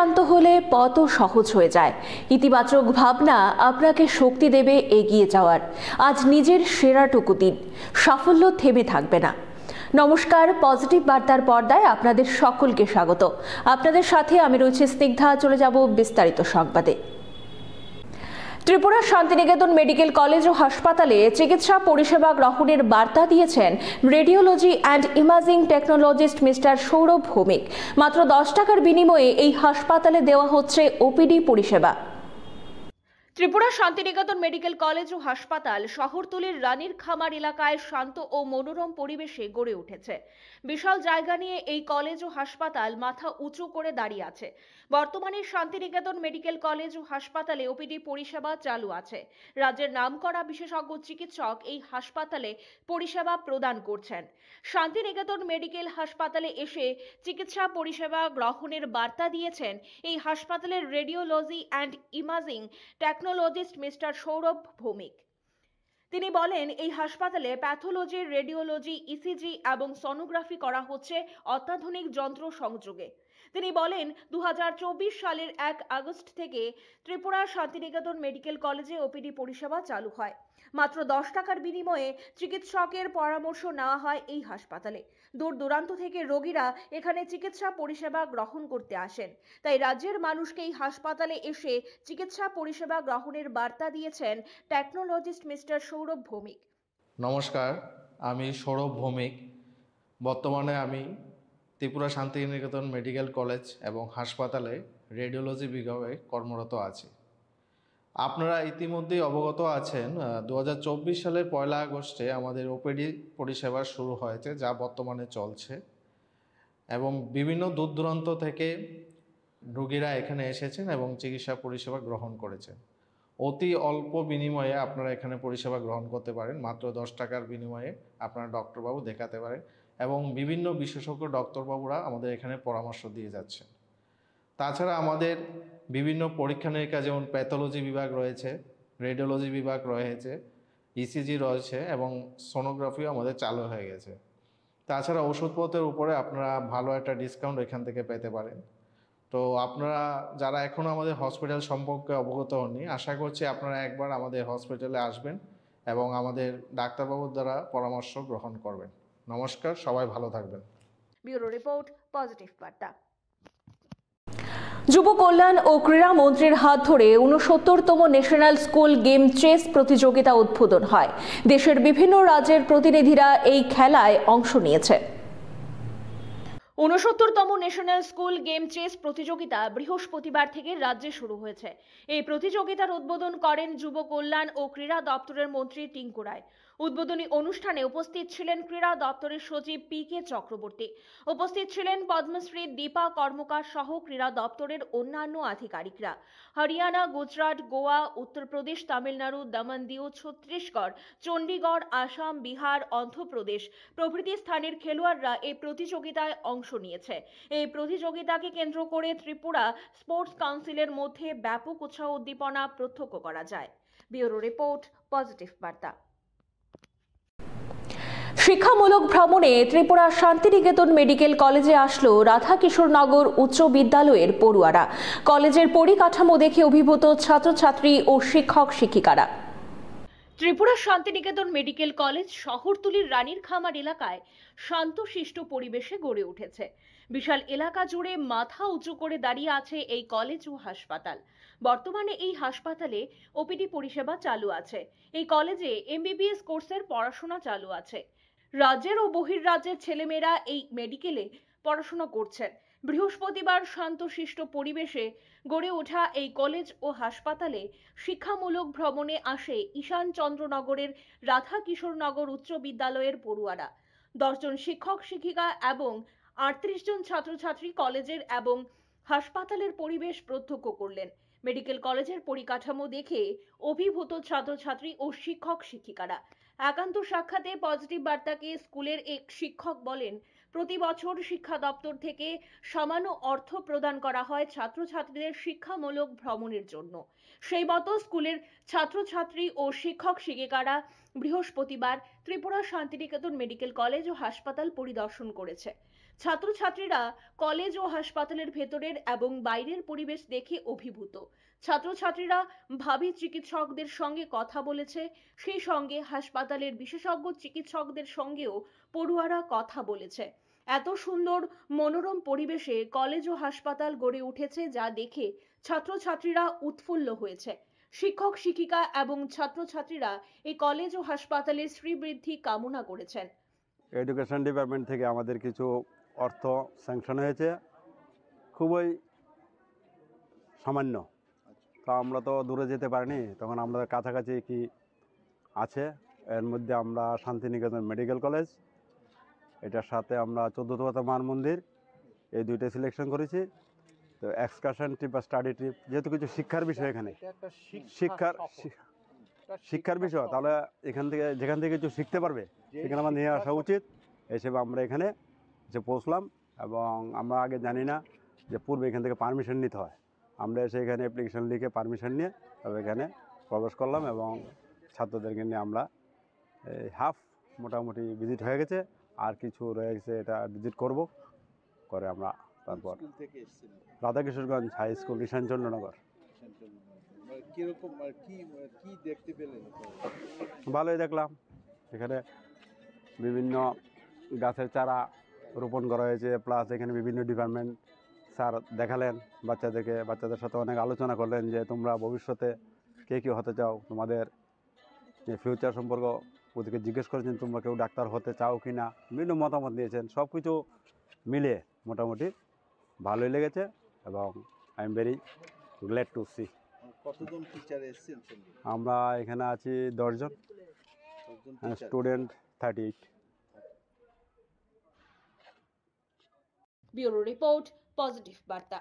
শান্ত হলে পথও সহজ হয়ে যায়। ইতিবাচক ভাবনা আপনাকে শক্তি দেবে এগিয়ে যাওয়ার। আজ নিজের সেরাটুকু দিন, সাফল্য থেমে থাকবে না। নমস্কার, পজিটিভ বার্তার পর্দায় আপনাদের সকলকে স্বাগত। আপনাদের সাথে আমি রয়েছে স্নিগ্ধা। চলে যাব বিস্তারিত সংবাদে। ত্রিপুরা শান্তিনিকেতন মেডিকেল কলেজ ও হাসপাতালে চিকিৎসা পরিষেবা গ্রহণের বার্তা দিয়েছেন radiology and imaging technologist mister Sourav Bhowmik. মাত্র 10 টাকার বিনিময়ে এই হাসপাতালে দেওয়া হচ্ছে ওপিডি পরিষেবা। ত্রিপুরা শান্তিনিকেতন মেডিকেল কলেজ ও হাসপাতাল শহরতলির রানীর খামার এলাকায় শান্ত ও মনোরম পরিবেশে গড়ে উঠেছে। বিশাল জায়গা নিয়ে এই কলেজ ও হাসপাতাল মাথা উঁচু করে দাঁড়িয়ে আছে। বর্তমানে শান্তিনিকেতন মেডিকেল কলেজ ও হাসপাতালে ওপিডি পরিষেবা চালু আছে। রাজ্যের নামকরা বিশেষজ্ঞ চিকিৎসক এই হাসপাতালে পরিষেবা প্রদান করছেন। শান্তিনিকেতন মেডিকেল হাসপাতালে এসে চিকিৎসা পরিষেবা গ্রহণের বার্তা দিয়েছেন এই হাসপাতালের radiology and imaging technologist mister Sourav Bhowmik. তিনি বলেন, এই হাসপাতালে প্যাথোলজি, রেডিওলজি, ইসিজি এবং সোনোগ্রাফি করা হচ্ছে অত্যাধুনিক যন্ত্র সংযোগে। তিনি বলেন, 2024 সালের 1 আগস্ট থেকে ত্রিপুরা শান্তিনিকেতন মেডিকেল কলেজে ওপিডি পরিষেবা চালু হয়। মাত্র 10 টাকার বিনিময়ে চিকিৎসকের পরামর্শ নেওয়া হয় এই হাসপাতালে। দূর দূরান্ত থেকে রোগীরা এখানে চিকিৎসা পরিষেবা গ্রহণ করতে আসেন। তাই রাজ্যের মানুষকে এই হাসপাতালে এসে চিকিৎসা পরিষেবা গ্রহণের বার্তা দিয়েছেন টেকনোলজিস্ট মিস্টার সৌরভ ভৌমিক। নমস্কার, আমি সৌরভ ভৌমিক। বর্তমানে আমি ত্রিপুরা শান্তিনিকেতন মেডিকেল কলেজ এবং হাসপাতালে রেডিওলজি বিভাগে কর্মরত আছি। আপনারা ইতিমধ্যেই অবগত আছেন, 2024 সালের 1 আগস্টে আমাদের ওপিডি পরিষেবা শুরু হয়েছে, যা বর্তমানে চলছে, এবং বিভিন্ন দূর দূরান্ত থেকে রোগীরা এখানে এসেছেন এবং চিকিৎসা পরিষেবা গ্রহণ করেছেন। অতি অল্প বিনিময়ে আপনারা এখানে পরিষেবা গ্রহণ করতে পারেন। মাত্র 10 টাকার বিনিময়ে আপনারা ডক্টরবাবু দেখাতে পারেন এবং বিভিন্ন বিশেষজ্ঞ ডক্টরবাবুরা আমাদের এখানে পরামর্শ দিয়ে যাচ্ছেন। তাছাড়া আমাদের বিভিন্ন পরীক্ষা নিরীক্ষা, যেমন প্যাথোলজি বিভাগ রয়েছে, রেডিওলজি বিভাগ রয়েছে, ইসিজি রয়েছে এবং সোনোগ্রাফিও আমাদের চালু হয়ে গেছে। তাছাড়া ওষুধপত্রের উপরে আপনারা ভালো একটা ডিসকাউন্ট এখান থেকে পেতে পারেন। তো আপনারা যারা এখনও আমাদের হসপিটাল সম্পর্কে অবগত হননি, আশা করছি আপনারা একবার আমাদের হসপিটালে আসবেন এবং আমাদের ডাক্তারবাবুর দ্বারা পরামর্শ গ্রহণ করবেন। নমস্কার, সবাই ভালো থাকবেন। ব্যুরো রিপোর্ট, পজিটিভ বার্তা। যুব কল্যাণ ও ক্রীড়া মন্ত্রীর হাত ধরে 69তম ন্যাশনাল স্কুল গেম চেস প্রতিযোগিতা উদ্বোধন হয়। দেশের বিভিন্ন রাজ্যের প্রতিনিধিরা এই খেলায় অংশ নিয়েছে। 69তম ন্যাশনাল স্কুল গেম চেস প্রতিযোগিতা বৃহস্পতিবার থেকে রাজ্যে শুরু হয়েছে। এই প্রতিযোগিতার উদ্বোধন করেন যুব কল্যাণ ও ক্রীড়া দপ্তরের মন্ত্রী টিঙ্কু রায়। উদ্বোধনী অনুষ্ঠানে উপস্থিত ছিলেন ক্রীড়া দপ্তরের সচিব পি.কে চক্রবর্তী। উপস্থিত ছিলেন পদ্মশ্রী দীপা কর্মকার সহ ক্রীড়া দপ্তরের অন্যান্য আধিকারিকরা। হরিয়ানা, গুজরাট, গোয়া, উত্তরপ্রদেশ, তামিলনাড়ু, দমন দিউ, ছত্তিশগড়, চণ্ডীগড়, আসাম, বিহার, অন্ধ্রপ্রদেশ প্রভৃতি স্থানের খেলোয়াড়রা এই প্রতিযোগিতায় অংশ নিয়েছে। এই প্রতিযোগিতাকে কেন্দ্র করে ত্রিপুরা স্পোর্টস কাউন্সিলের মধ্যে ব্যাপক উৎসাহ উদ্দীপনা প্রত্যক্ষ করা যায়। ব্যুরো রিপোর্ট, পজিটিভ বার্তা। শিক্ষামূলক ভ্রমণে ত্রিপুরা শান্তিনিকেতন মেডিকেল কলেজে আসলো রাধাকিশোরনগর উচ্চ বিদ্যালয়ের পড়ুয়ারা। কলেজের পরিকাঠামো দেখে অভিভূত ছাত্রছাত্রী ও শিক্ষক শিক্ষিকারা। ত্রিপুরা শান্তিনিকেতন মেডিকেল কলেজ শহরতলির রানীর খামার এলাকায় শান্তশিষ্ট পরিবেশে গড়ে উঠেছে। বিশাল এলাকা জুড়ে মাথা উঁচু করে দাঁড়িয়ে আছে এই কলেজ ও হাসপাতাল। বর্তমানে এই হাসপাতালে ওপিডি পরিষেবা চালু আছে। এই কলেজে এমবিবিএস কোর্সের পড়াশোনা চালু আছে। রাজ্যের ও বহির্রাজ্যের ছেলেমেয়েরা এই মেডিকেলে পড়াশোনা করছেন। বৃহস্পতিবার শান্তশিষ্ট পরিবেশে গড়ে ওঠা এই কলেজ ও হাসপাতালে শিক্ষামূলক ভ্রমণে আসে ঈশানচন্দ্রনগরের রাধাকিশোরনগর উচ্চ বিদ্যালয়ের পড়ুয়ারা। 10 জন শিক্ষক শিক্ষিকা এবং 38 জন ছাত্রছাত্রী কলেজের এবং হাসপাতালের পরিবেশ প্রত্যক্ষ করলেন। মেডিকেল কলেজের পরিকাঠামো দেখে অভিভূত ছাত্রছাত্রী ও শিক্ষক শিক্ষিকারা। একান্ত সাক্ষাতে পজিটিভ বার্তাকে স্কুলের এক শিক্ষক বলেন, প্রতি বছর শিক্ষা দপ্তর থেকে সামান্য অর্থ প্রদান করা হয় ছাত্রছাত্রীদের শিক্ষামূলক ভ্রমণের জন্য। সেই মতো স্কুলের ছাত্রছাত্রী ও শিক্ষক শিক্ষিকারা বৃহস্পতিবার ত্রিপুরা শান্তিনিকেতন মেডিকেল কলেজ ও হাসপাতাল পরিদর্শন করেছে। ছাত্রছাত্রীরা কলেজ ও হাসপাতালের ভেতরের এবং বাইরের পরিবেশ দেখে অভিভূত। ছাত্রছাত্রীরা ভাবী চিকিৎসকদের সঙ্গে কথা বলেছে, সেই সঙ্গে হাসপাতালের বিশেষজ্ঞ চিকিৎসকদের সঙ্গেও পড়ুয়ারা কথা বলেছে। এত সুন্দর মনোরম পরিবেশে কলেজ ও হাসপাতাল গড়ে উঠেছে, যা দেখে ছাত্রছাত্রীরা উৎফুল্ল হয়েছে। শিক্ষক শিক্ষিকা এবং ছাত্রছাত্রীরা এই কলেজ ও হাসপাতালের শ্রীবৃদ্ধি কামনা করেছেন। এডুকেশন ডিপার্টমেন্ট থেকে আমাদের কিছু অর্থ স্যাংশন হয়েছে, খুবই সামান্য। তো আমরা তো দূরে যেতে পারিনি, তখন আমাদের কাছাকাছি কি আছে, এর মধ্যে আমরা শান্তিনিকেতন মেডিকেল কলেজ, এটার সাথে আমরা 14তম মান মন্দির, এই দুইটা সিলেকশন করেছি। তো এক্সকারশন ট্রিপ বা স্টাডি ট্রিপ, যেহেতু কিছু শিক্ষার বিষয়, এখানে শিক্ষার বিষয়, তাহলে এখান থেকে যেখান থেকে কিছু শিখতে পারবে সেখানে আমার নিয়ে আসা উচিত। হিসেবে আমরা এখানে যে পৌঁছলাম, এবং আমরা আগে জানি না যে পূর্বে এখান থেকে পারমিশন নিতে হয়। আমরা এসে এখানে অ্যাপ্লিকেশন লিখে পারমিশন নিয়ে তবে এখানে প্রবেশ করলাম, এবং ছাত্রদেরকে নিয়ে আমরা হাফ মোটামুটি ভিজিট হয়ে গেছে, আর কিছু রয়ে গেছে, এটা ভিজিট করব, করে আমরা তারপর রাধাকিশোরগঞ্জ হাই স্কুল, ঈশানচন্দ্রনগর। ভালোই দেখলাম, এখানে বিভিন্ন গাছের চারা রোপণ করা হয়েছে, প্লাস এখানে বিভিন্ন ডিপার্টমেন্ট স্যার দেখালেন বাচ্চাদেরকে, বাচ্চাদের সাথে অনেক আলোচনা করলেন যে তোমরা ভবিষ্যতে কে কী হতে চাও, তোমাদের যে ফিউচার সম্পর্ক ওদেরকে জিজ্ঞেস করেছেন, তোমরা কেউ ডাক্তার হতে চাও কি না, বিভিন্ন মতামত দিয়েছেন। সব কিছু মিলে মোটামুটি ভালোই লেগেছে, এবং I am very glad to see. কতজন টিচার এসেছেন? আমরা এখানে আছি 10 জন, স্টুডেন্ট 38। ব্যুরো রিপোর্ট, পজিটিভ বার্তা।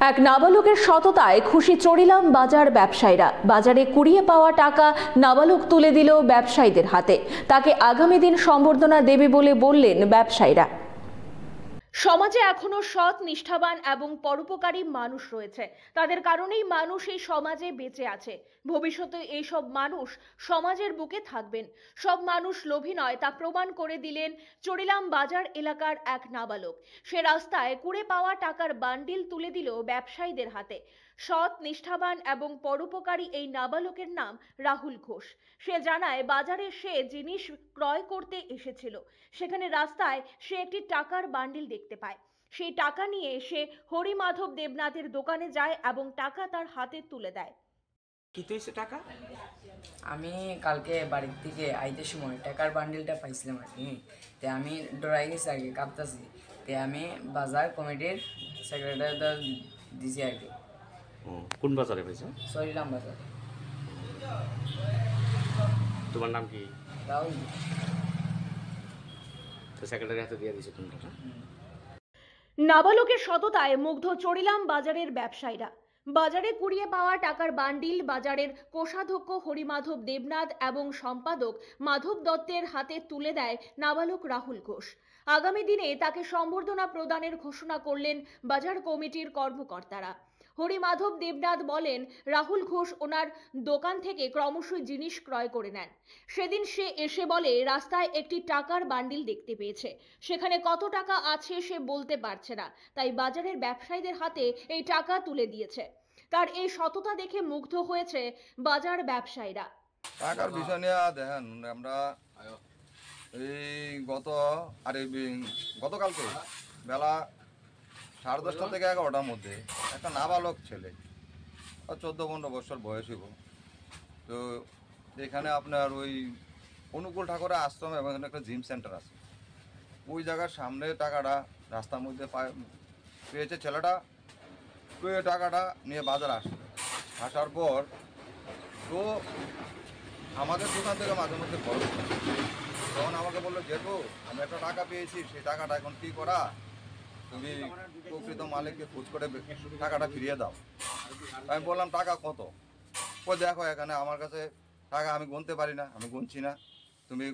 এক নাবালকের সততায় খুশি চড়িলাম বাজার ব্যবসায়ীরা। বাজারে কুড়িয়ে পাওয়া টাকা নাবালক তুলে দিল ব্যবসায়ীদের হাতে। তাকে আগামী দিন সম্বর্ধনা দেবে বলে বললেন ব্যবসায়ীরা। সমাজে এখনো সৎ, নিষ্ঠাবান এবং পরোপকারী মানুষ রয়েছে। তাদের কারণেই মানুষ এই সমাজে বেঁচে আছে। ভবিষ্যতে এই সব মানুষ সমাজের বুকে থাকবেন। সব মানুষ লোভী নয়, তা প্রমাণ করে দিলেন চড়িলাম বাজার এলাকার এক নাবালক। সে রাস্তায় কুড়ে পাওয়া টাকার বান্ডিল তুলে দিল ব্যবসায়ীদের হাতে। সৎ, নিষ্ঠাবান এবং পরোপকারী এই নাবালকের নাম রাহুল ঘোষ। সে জানায়, বাজারে সে জিনিস ক্রয় করতে এসেছিল। সেখানে রাস্তায় সে একটি টাকার বান্ডিল দেখতে পায়। সেই টাকা নিয়ে সে হরিমাধব দেবনাথের দোকানে যায় এবং টাকা তার হাতে তুলে দেয়। কি হয়েছে টাকা? আমি কালকে বাড়ির থেকে আইতে সময় টাকার বান্ডিলটা পাইছিলাম আর কি। তে আমি ডরাই গেছি আর কি, কাঁপতাছি। তে আমি বাজার কমিটির সেক্রেটারিটা দিছি আর কি। কোন বাজারে পাইছো? চড়িলাম বাজার। তোমার নাম কি? রাহুল। তো সেক্রেটারি হাতে দিয়ে দিছো তুমি টাকা? নাবালকের সততায় মুগ্ধ চড়িলাম বাজারের ব্যবসায়ীরা। বাজারে কুড়িয়ে পাওয়া টাকার বান্ডিল বাজারের কোষাধ্যক্ষ হরিমাধব দেবনাথ এবং সম্পাদক মাধব দত্তের হাতে তুলে দেয় নাবালক রাহুল ঘোষ। আগামী দিনে তাকে সম্বর্ধনা প্রদানের ঘোষণা করলেন বাজার কমিটির কর্মকর্তারা। হরিমাধব দেবনাথ বলেন, রাহুল ঘোষ ওনার দোকান থেকে ক্রমশই জিনিস ক্রয় করে নেন। সেদিন সে এসে বলে রাস্তায় একটি টাকার বান্ডিল দেখতে পেয়েছে। সেখানে কত টাকা আছে সে বলতে পারছে না, তাই বাজারের ব্যবসায়ীদের হাতে এই টাকা তুলে দিয়েছে। তার এই সততা দেখে মুগ্ধ হয়েছে বাজার ব্যবসায়ীরা। টাকার বিষয় নিয়ে দেখেন, আমরা এই গতকালকে বেলা 10:30 থেকে 11টার মধ্যে একটা নাবালক ছেলে, 14-15 বছর বয়স হইব, তো এখানে আপনার ওই অনুকূল ঠাকুরের আশ্রম এবং এখানে একটা জিম সেন্টার আছে, ওই জায়গার সামনে টাকাটা রাস্তার মধ্যে পেয়েছে ছেলেটা। পেয়ে টাকাটা নিয়ে বাজার আসার পর তো আমাদের দোকান থেকে মাঝে মধ্যে খরচ হয়। তখন আমাকে বললো, যেহেতু আমি একটা টাকা পেয়েছি, সেই টাকাটা এখন কী করা, তুমি প্রকৃত মালিককে খোঁজ করে টাকাটা ফিরিয়ে দাও। আমি বললাম, টাকা কত? ও দেখো, এখানে আমার কাছে টাকা আমি গুনতে পারি না, আমি গুনছি না, তুমি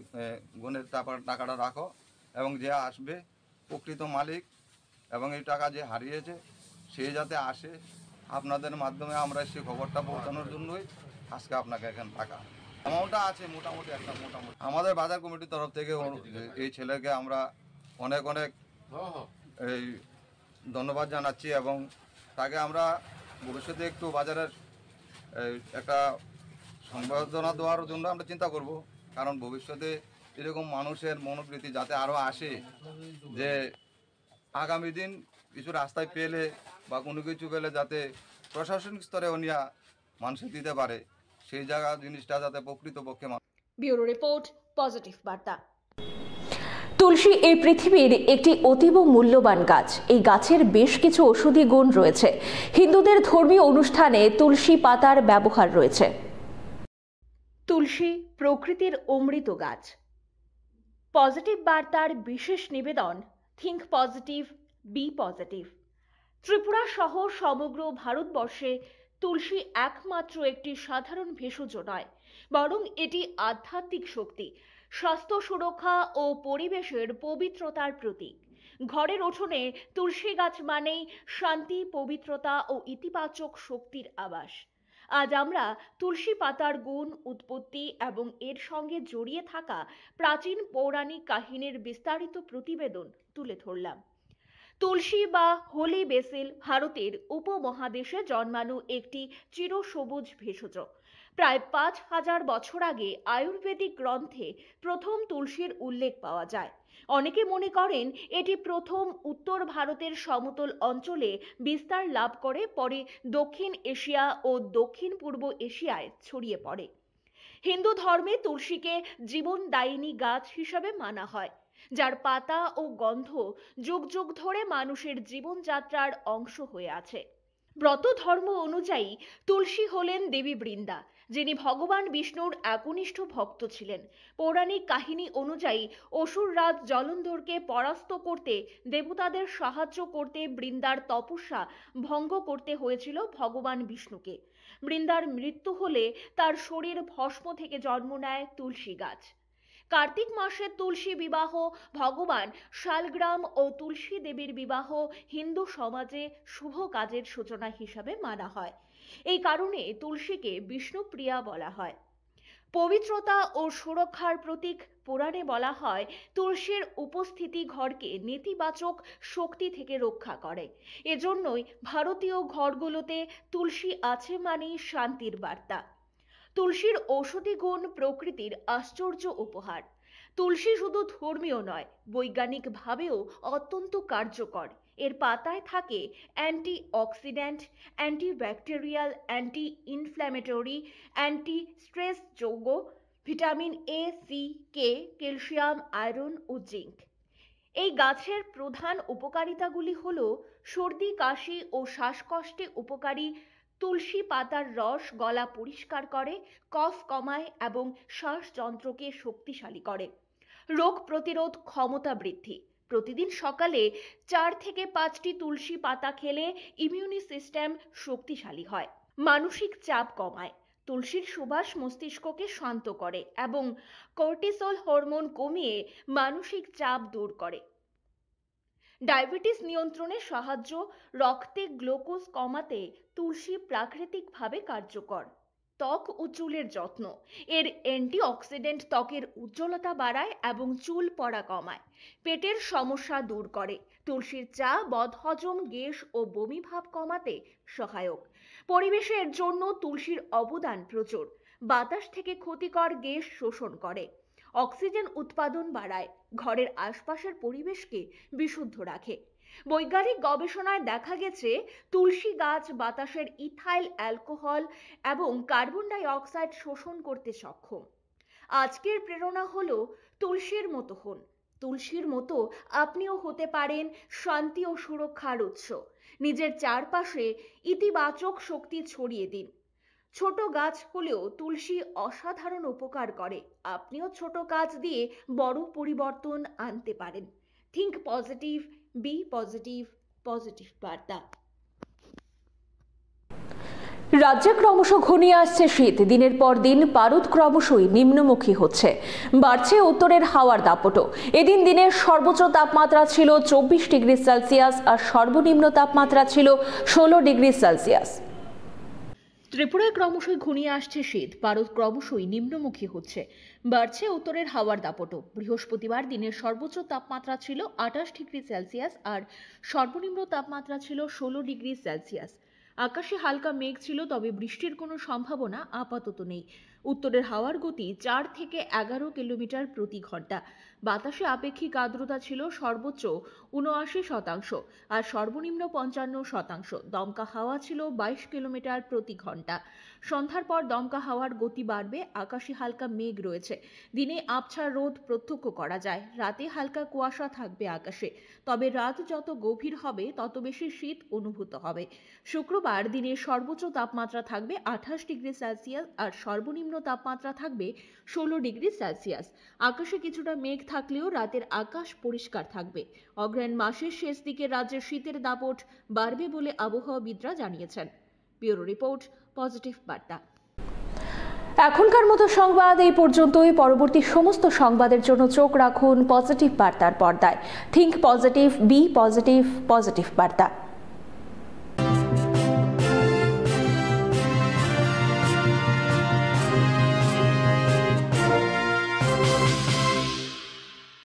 গুনে তারপর টাকাটা রাখো, এবং যে আসবে প্রকৃত মালিক এবং এই টাকা যে হারিয়েছে সে যাতে আসে, আপনাদের মাধ্যমে আমরা সেই খবরটা পৌঁছানোর জন্যই আজকে আপনাকে এখানে টাকা অ্যামাউন্টটা আছে মোটামুটি আমাদের বাজার কমিটির তরফ থেকে এই ছেলেকে আমরা অনেক অনেক এই ধন্যবাদ জানাচ্ছি এবং তাকে আমরা ভবিষ্যতে একটু বাজারের একটা সংবর্ধনা দেওয়ার জন্য আমরা চিন্তা করব, কারণ ভবিষ্যতে এরকম মানুষের মনোবৃত্তি যাতে আরও আসে, যে আগামী দিন কিছু রাস্তায় পেলে বা কোনো কিছু পেলে যাতে প্রশাসনিক স্তরে উনিয়া মানুষের দিতে পারে, সেই জায়গা জিনিসটা যাতে প্রকৃতপক্ষে ব্যুরো রিপোর্ট, পজিটিভ বার্তা। তুলসী এই পৃথিবীর একটি অতীব মূল্যবান গাছ। এই গাছের বেশ কিছু ঔষধি গুণ রয়েছে। হিন্দুদের ধর্মীয় অনুষ্ঠানে তুলসী পাতার ব্যবহার রয়েছে। তুলসী প্রকৃতির অমৃত গাছ। পজিটিভ বার্তার বিশেষ নিবেদন, think positive, be positive. Tripura সহ সমগ্র ভারতবর্ষে তুলসী একমাত্র একটি সাধারণ ভেষজ নয়, বরং এটি আধ্যাত্মিক শক্তি, স্বাস্থ্য সুরক্ষা ও পরিবেশের পবিত্রতার প্রতীক। ঘরের উঠোনে তুলসী গাছ মানেই শান্তি, পবিত্রতা ও ইতিবাচক শক্তির আবাস। আজ আমরা তুলসী পাতার গুণ, উৎপত্তি এবং এর সঙ্গে জড়িয়ে থাকা প্রাচীন পৌরাণিক কাহিনীর বিস্তারিত প্রতিবেদন তুলে ধরলাম। তুলসী বা হোলি বেসিল ভারতের উপমহাদেশে জন্মানো একটি চিরসবুজ ভেষজ। প্রায় 5000 বছর আগে আয়ুর্বেদিক গ্রন্থে প্রথম তুলসীর উল্লেখ পাওয়া যায়। অনেকে মনে করেন এটি প্রথম উত্তর ভারতের সমতল অঞ্চলে বিস্তার লাভ করে পরে দক্ষিণ এশিয়া ও দক্ষিণ পূর্ব এশিয়ায় ছড়িয়ে পড়ে। হিন্দু ধর্মে তুলসীকে জীবনদায়িনী গাছ হিসাবে মানা হয়, যার পাতা ও গন্ধ যুগ যুগ ধরে মানুষের জীবনযাত্রার অংশ হয়ে আছে। ব্রত ধর্ম অনুযায়ী তুলসী হলেন দেবী বৃন্দা, যিনি ভগবান বিষ্ণুর একনিষ্ঠ ভক্ত ছিলেন। পৌরাণিক কাহিনী অনুযায়ী অসুররাজ জলন্ধরকে পরাস্ত করতে দেবতাদের সাহায্য করতে বৃন্দার তপস্যা ভঙ্গ করতে হয়েছিল ভগবান বিষ্ণুকে। বৃন্দার মৃত্যু হলে তার শরীর ভস্ম থেকে জন্ম নেয় তুলসী গাছ। কার্তিক মাসে তুলসী বিবাহ, ভগবান শালগ্রাম ও তুলসী দেবীর বিবাহ হিন্দু সমাজে শুভ কাজের সূচনা হিসাবে মানা হয়। এই কারণে তুলসীকে বিষ্ণুপ্রিয়া বলা হয়। পবিত্রতা ও সুরক্ষার প্রতীক। পুরাণে বলা হয় তুলসীর উপস্থিতি ঘরকে নেতিবাচক শক্তি থেকে রক্ষা করে। এজন্যই ভারতীয় ঘরগুলোতে তুলসী আছে মানেই শান্তির বার্তা। তুলসীর ঔষধি গুণ প্রকৃতির আশ্চর্য উপহার। তুলসী শুধু ধর্মীয় নয়, বৈজ্ঞানিকভাবেও অত্যন্ত কার্যকর। এর পাতায় থাকে antioxidant, antibacterial, anti inflammatory, anti stress যৌগ, vitamin A, C, K, calcium, iron ও জিঙ্ক। এই গাছের প্রধান উপকারিতাগুলি হল সর্দি, কাশি ও শ্বাসকষ্টে উপকারী। তুলসী পাতার রস গলা পরিষ্কার করে, কফ কমায় এবং শ্বাসযন্ত্রকে শক্তিশালী করে। রোগ প্রতিরোধ ক্ষমতা বৃদ্ধি। প্রতিদিন সকালে 4 থেকে 5টি তুলসী পাতা খেলে ইমিউনি সিস্টেম শক্তিশালী হয়। মানসিক চাপ কমায়। তুলসীর সুবাস মস্তিষ্ককে শান্ত করে এবং কর্টিসল হরমোন কমিয়ে মানসিক চাপ দূর করে। ডায়াবেটিস নিয়ন্ত্রণে সাহায্য। রক্তে গ্লুকোজ কমাতে তুলসী প্রাকৃতিকভাবে কার্যকর। ত্বক ও চুলের যত্ন। এর অ্যান্টিঅক্সিডেন্ট ত্বকের উজ্জ্বলতা বাড়ায় এবং চুল পড়া কমায়। পেটের সমস্যা দূর করে। তুলসীর চা বদহজম, গ্যাস ও বমি ভাব কমাতে সহায়ক। পরিবেশের জন্য তুলসীর অবদান প্রচুর। বাতাস থেকে ক্ষতিকর গ্যাস শোষণ করে, অক্সিজেন উৎপাদন বাড়ায়, ঘরের আশপাশের পরিবেশকে বিশুদ্ধ রাখে। বৈজ্ঞানিক গবেষণায় দেখা গেছে তুলসী গাছ বাতাসের ইথাইল অ্যালকোহল এবং কার্বন ডাই অক্সাইড শোষণ করতে সক্ষম। আজকের প্রেরণা হলো তুলসীর মতো হন। তুলসীর মতো আপনিও হতে পারেন শান্তি ও সুরক্ষার উৎস। নিজের চারপাশে ইতিবাচক শক্তি ছড়িয়ে দিন। ছোট গাছ হলেও তুলসী অসাধারণ উপকার করে। আপনিও ছোট কাজ দিয়ে বড় পরিবর্তন আনতে পারেন। Think positive, be positive, positive বার্তা। রাজ্যে ক্রমশ ঘনিয়ে আসছে শীত। দিনের পর দিন পারদ ক্রমশই নিম্নমুখী হচ্ছে, বাড়ছে উত্তরের হাওয়ার দাপটও। এদিন দিনের সর্বোচ্চ তাপমাত্রা ছিল 24 ডিগ্রি সেলসিয়াস আর সর্বনিম্ন তাপমাত্রা ছিল 16 ডিগ্রি সেলসিয়াস। ত্রিপুরায় ক্রমশই ঘনিয়ে আসছে শীত, পারদ ক্রমশই নিম্নমুখী হচ্ছে, বাড়ছে উত্তরের হাওয়ার দাপটও। বৃহস্পতিবার দিনের সর্বোচ্চ তাপমাত্রা ছিল 28 ডিগ্রি সেলসিয়াস আর সর্বনিম্ন তাপমাত্রা ছিল 16 ডিগ্রি সেলসিয়াস। আকাশে হালকা মেঘ ছিল, তবে বৃষ্টির কোনো সম্ভাবনা আপাতত নেই। উত্তরের হাওয়ার গতি 4 থেকে 11 কিলোমিটার প্রতি ঘন্টা। বাতাসে আপেক্ষিক আর্দ্রতা ছিল সর্বোচ্চ 79% আর সর্বনিম্ন 55%। দমকা হাওয়া ছিল 22 কিলোমিটার প্রতি ঘন্টা। সন্ধ্যার পর দমকা হাওয়ার গতি বাড়বে। আকাশে হালকা মেঘ রয়েছে। দিনে আবছা রোদ প্রত্যক্ষ করা যায়। রাতে হালকা কুয়াশা থাকবে আকাশে, তবে রাত যত গভীর হবে তত বেশি শীত অনুভূত হবে। শুক্রবার দিনের সর্বোচ্চ তাপমাত্রা থাকবে 28 ডিগ্রি সেলসিয়াস আর সর্বনিম্ন তাপমাত্রা থাকবে 16 ডিগ্রি সেলসিয়াস। আকাশে কিছুটা মেঘ থাকলেও রাতের আকাশ পরিষ্কার থাকবে। অগ্রহায়ণ মাসের শেষ দিকে রাজ্যের শীতের দাপট বাড়বে বলে আবহাওয়াবিদরা জানিয়েছেন। ব্যুরো রিপোর্ট, পজিটিভ বার্তা। এখনকার মতো সংবাদ এই পর্যন্তই। পরবর্তী সমস্ত সংবাদের জন্য চোখ রাখুন পজিটিভ বার্তার পর্দায়। Think positive, be positive, positive বার্তা।